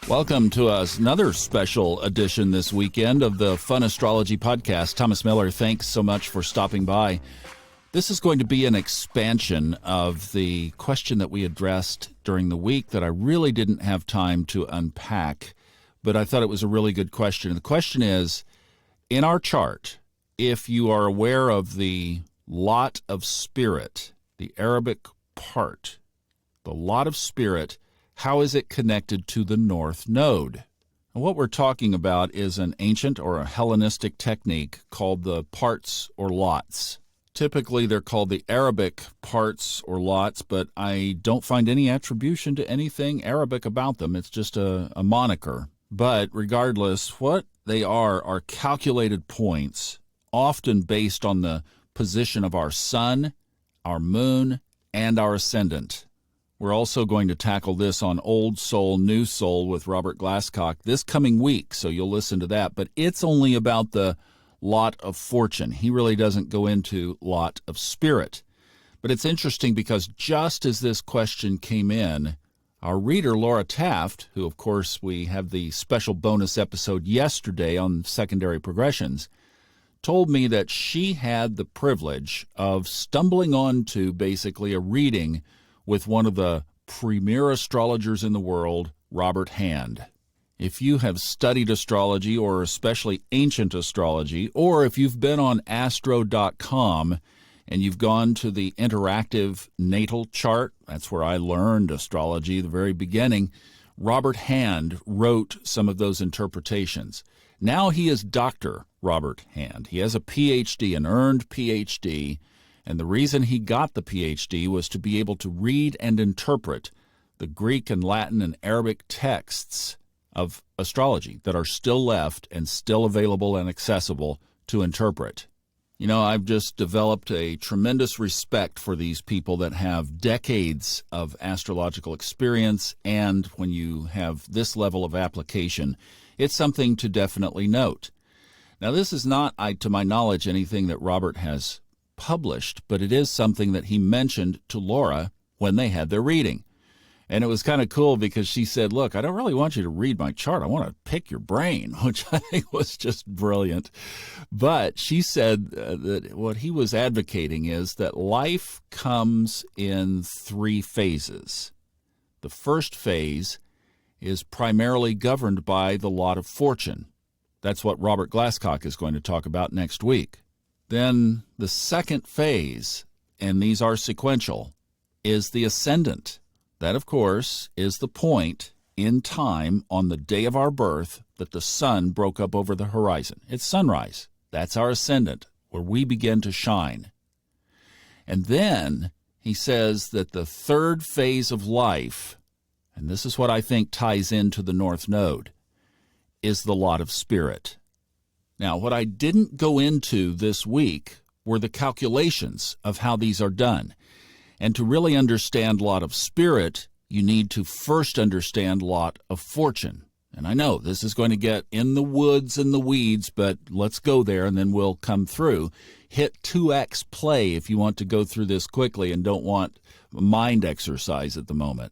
Welcome to another special edition this weekend of the Fun Astrology Podcast. Thomas Miller, thanks so much for stopping by. This is going to be an expansion of the question that we addressed during the week that I really didn't have time to unpack, but I thought it was a really good question. The question is, in our chart, if you are aware of the lot of spirit, the Arabic part, the lot of spirit, how is it connected to the North Node? And what we're talking about is an ancient or a Hellenistic technique called the parts or lots. Typically, they're called the Arabic parts or lots, but I don't find any attribution to anything Arabic about them. It's just a moniker. But regardless, what they are calculated points, often based on the position of our sun, our moon, and our ascendant. We're also going to tackle this on Old Soul, New Soul with Robert Glasscock this coming week, so you'll listen to that. But it's only about the lot of fortune. He really doesn't go into lot of spirit. But it's interesting because just as this question came in, our reader, Laura Taft, who, of course, we have the special bonus episode yesterday on secondary progressions, told me that she had the privilege of stumbling onto basically a reading with one of the premier astrologers in the world, Robert Hand. If you have studied astrology, or especially ancient astrology, or if you've been on astro.com and you've gone to the interactive natal chart, that's where I learned astrology at the very beginning, Robert Hand wrote some of those interpretations. Now he is Dr. Robert Hand. He has a PhD, an earned PhD, and the reason he got the PhD was to be able to read and interpret the Greek and Latin and Arabic texts of astrology that are still left and still available and accessible to interpret. You know, I've just developed a tremendous respect for these people that have decades of astrological experience, and when you have this level of application, it's something to definitely note. Now, this is not, to my knowledge, anything that Robert has published, but it is something that he mentioned to Laura when they had their reading. And it was kind of cool because she said, look, I don't really want you to read my chart. I want to pick your brain, which I think was just brilliant. But she said that what he was advocating is that life comes in three phases. The first phase is primarily governed by the lot of fortune. That's what Robert Glasscock is going to talk about next week. Then the second phase, and these are sequential, is the ascendant. That, of course, is the point in time on the day of our birth that the sun broke up over the horizon. It's sunrise. That's our ascendant, where we begin to shine. And then he says that the third phase of life, and this is what I think ties into the North Node, is the lot of spirit. Now, what I didn't go into this week were the calculations of how these are done. And to really understand lot of spirit, you need to first understand lot of fortune. And I know this is going to get in the woods and the weeds, but let's go there and then we'll come through. Hit 2x play if you want to go through this quickly and don't want mind exercise at the moment.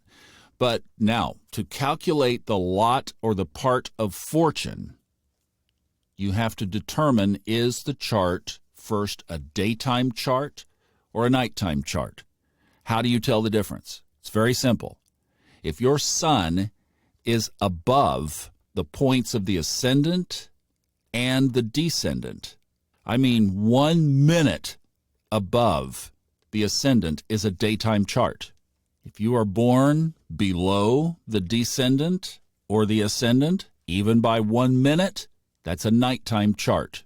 But now, to calculate the lot or the part of fortune, you have to determine, is the chart first a daytime chart or a nighttime chart? How do you tell the difference? It's very simple. If your sun is above the points of the ascendant and the descendant, I mean 1 minute above the ascendant is a daytime chart. If you are born below the descendant or the ascendant, even by 1 minute, that's a nighttime chart.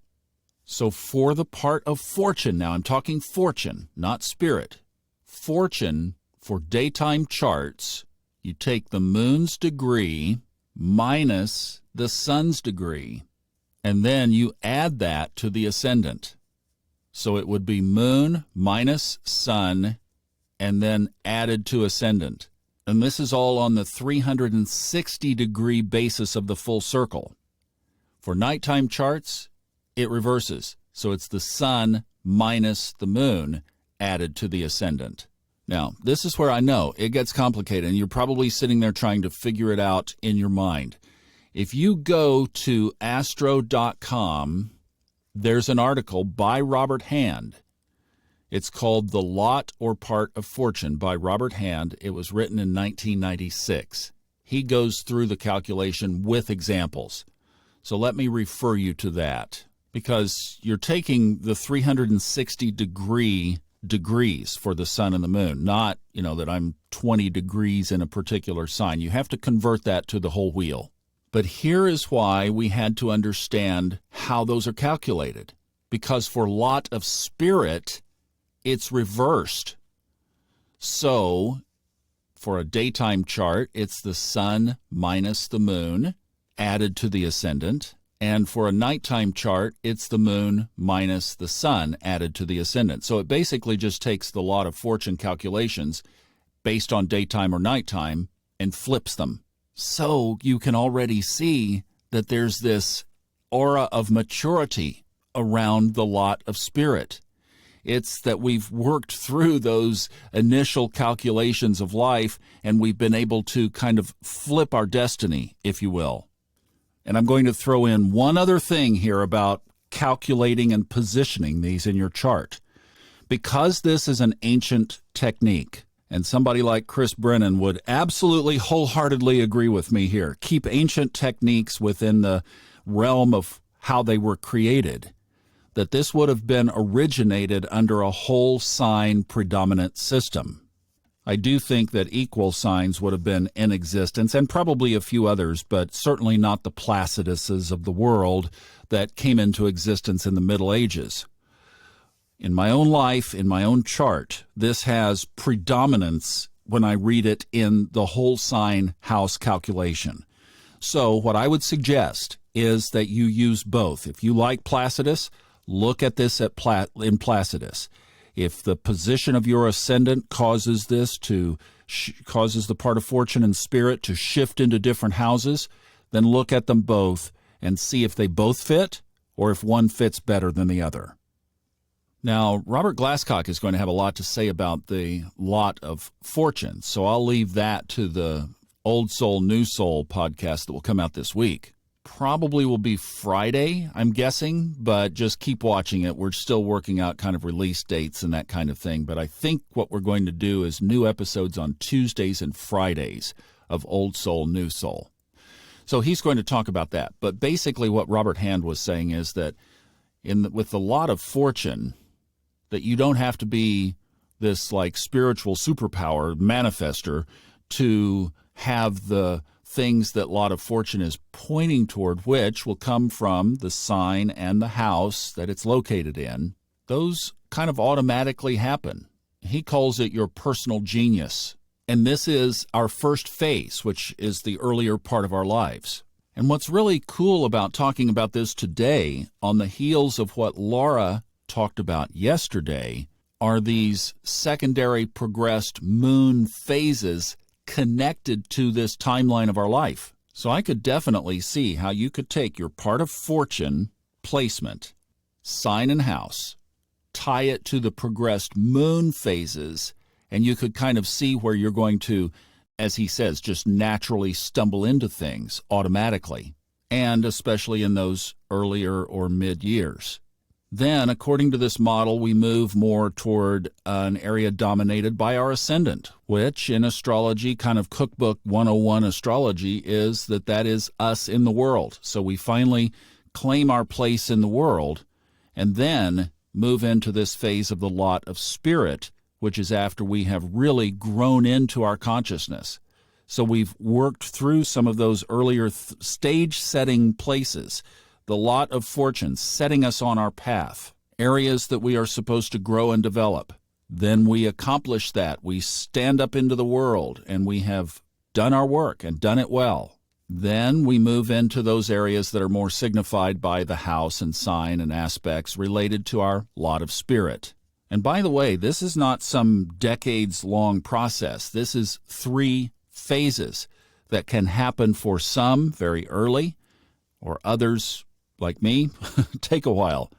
So for the part of fortune, now I'm talking fortune, not spirit. Fortune, for daytime charts, you take the moon's degree minus the sun's degree, and then you add that to the ascendant. So it would be moon minus sun, and then added to ascendant. And this is all on the 360-degree basis of the full circle. For nighttime charts, it reverses. So it's the sun minus the moon added to the ascendant. Now, this is where I know it gets complicated, and you're probably sitting there trying to figure it out in your mind. If you go to astro.com, there's an article by Robert Hand. It's called The Lot or Part of Fortune by Robert Hand. It was written in 1996. He goes through the calculation with examples. So let me refer you to that, because you're taking the 360 degrees for the sun and the moon, not, that I'm 20 degrees in a particular sign. You have to convert that to the whole wheel. But here is why we had to understand how those are calculated. Because for lot of spirit, it's reversed. So for a daytime chart, it's the sun minus the moon added to the ascendant. And for a nighttime chart, it's the moon minus the sun added to the ascendant. So it basically just takes the lot of fortune calculations based on daytime or nighttime and flips them. So you can already see that there's this aura of maturity around the lot of spirit. It's that we've worked through those initial calculations of life, and we've been able to kind of flip our destiny, if you will. And I'm going to throw in one other thing here about calculating and positioning these in your chart. Because this is an ancient technique, and somebody like Chris Brennan would absolutely wholeheartedly agree with me here, keep ancient techniques within the realm of how they were created, that this would have been originated under a whole sign predominant system. I do think that equal signs would have been in existence, and probably a few others, but certainly not the Placiduses of the world that came into existence in the Middle Ages. In my own life, in my own chart, this has predominance when I read it in the whole sign house calculation. So what I would suggest is that you use both. If you like Placidus, look at this in Placidus. If the position of your ascendant causes this to causes the part of fortune and spirit to shift into different houses, then look at them both and see if they both fit or if one fits better than the other. Now, Robert Glasscock is going to have a lot to say about the lot of fortune, so I'll leave that to the Old Soul, New Soul podcast that will come out this week. Probably will be Friday, I'm guessing, but just keep watching it. We're still working out kind of release dates and that kind of thing, but I think what we're going to do is new episodes on Tuesdays and Fridays of Old Soul, New Soul. So he's going to talk about that, but basically what Robert Hand was saying is that with the lot of fortune, that you don't have to be this like spiritual superpower manifester to have the things that lot of fortune is pointing toward, which will come from the sign and the house that it's located in. Those kind of automatically happen. He calls it your personal genius. And this is our first phase, which is the earlier part of our lives. And what's really cool about talking about this today, on the heels of what Laura talked about yesterday, are these secondary progressed moon phases connected to this timeline of our life. So I could definitely see how you could take your part of fortune placement, sign and house, tie it to the progressed moon phases, and you could kind of see where you're going to, as he says, just naturally stumble into things automatically, and especially in those earlier or mid years. Then, according to this model, we move more toward an area dominated by our ascendant, which in astrology, kind of cookbook 101 astrology, is that is us in the world. So we finally claim our place in the world and then move into this phase of the lot of spirit, which is after we have really grown into our consciousness. So we've worked through some of those earlier stage-setting places, the lot of fortune setting us on our path, areas that we are supposed to grow and develop. Then we accomplish that. We stand up into the world, and we have done our work and done it well. Then we move into those areas that are more signified by the house and sign and aspects related to our lot of spirit. And by the way, this is not some decades-long process. This is 3 phases that can happen for some very early, or others, like me, take a while.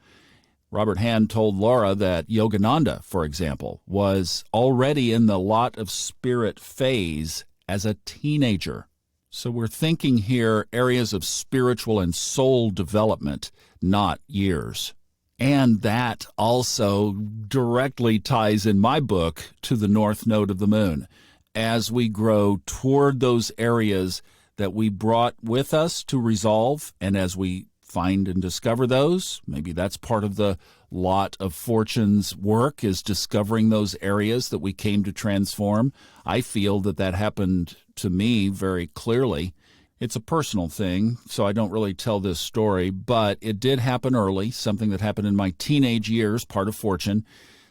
Robert Hand told Laura that Yogananda, for example, was already in the lot of spirit phase as a teenager. So we're thinking here areas of spiritual and soul development, not years. And that also directly ties in my book to the north node of the moon. As we grow toward those areas that we brought with us to resolve, and as we find and discover those, maybe that's part of the lot of Fortune's work, is discovering those areas that we came to transform. I feel that that happened to me very clearly. It's a personal thing, so I don't really tell this story, but it did happen early, something that happened in my teenage years, part of Fortune,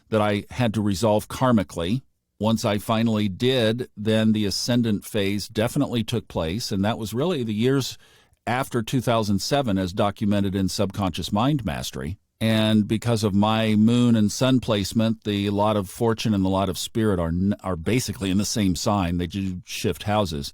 that I had to resolve karmically. Once I finally did, then the ascendant phase definitely took place, and that was really the years after 2007 as documented in Subconscious Mind Mastery. And because of my moon and sun placement, the lot of Fortune and the lot of Spirit are basically in the same sign. They do shift houses.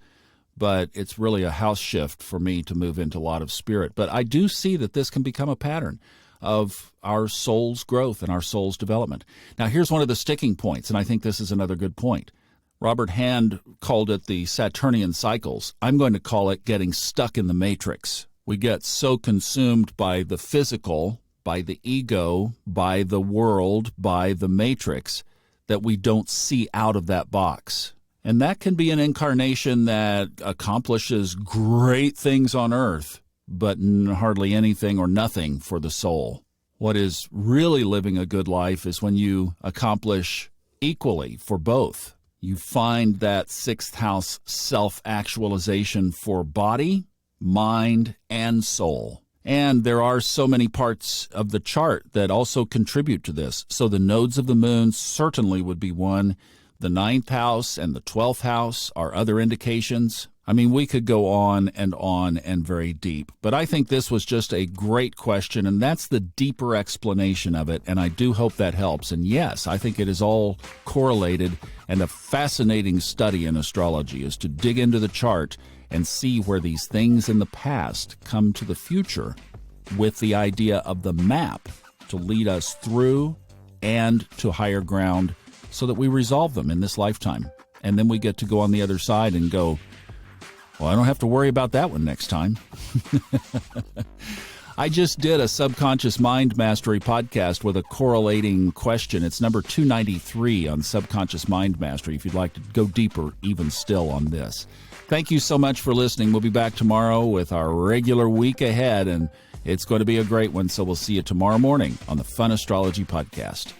But it's really a house shift for me to move into a lot of Spirit. But I do see that this can become a pattern of our soul's growth and our soul's development. Now, here's one of the sticking points, and I think this is another good point. Robert Hand called it the Saturnian cycles. I'm going to call it getting stuck in the matrix. We get so consumed by the physical, by the ego, by the world, by the matrix, that we don't see out of that box. And that can be an incarnation that accomplishes great things on earth, but hardly anything or nothing for the soul. What is really living a good life is when you accomplish equally for both. You find that sixth house self-actualization for body, mind, and soul. And there are so many parts of the chart that also contribute to this. So the nodes of the moon certainly would be one. The 9th house and the 12th house are other indications. I mean, we could go on and very deep. But I think this was just a great question, and that's the deeper explanation of it, and I do hope that helps. And yes, I think it is all correlated, and a fascinating study in astrology is to dig into the chart and see where these things in the past come to the future with the idea of the map to lead us through and to higher ground, so that we resolve them in this lifetime. And then we get to go on the other side and go, well, I don't have to worry about that one next time. I just did a Subconscious Mind Mastery podcast with a correlating question. It's number 293 on Subconscious Mind Mastery, if you'd like to go deeper even still on this. Thank you so much for listening. We'll be back tomorrow with our regular week ahead, and it's going to be a great one, so we'll see you tomorrow morning on the Fun Astrology Podcast.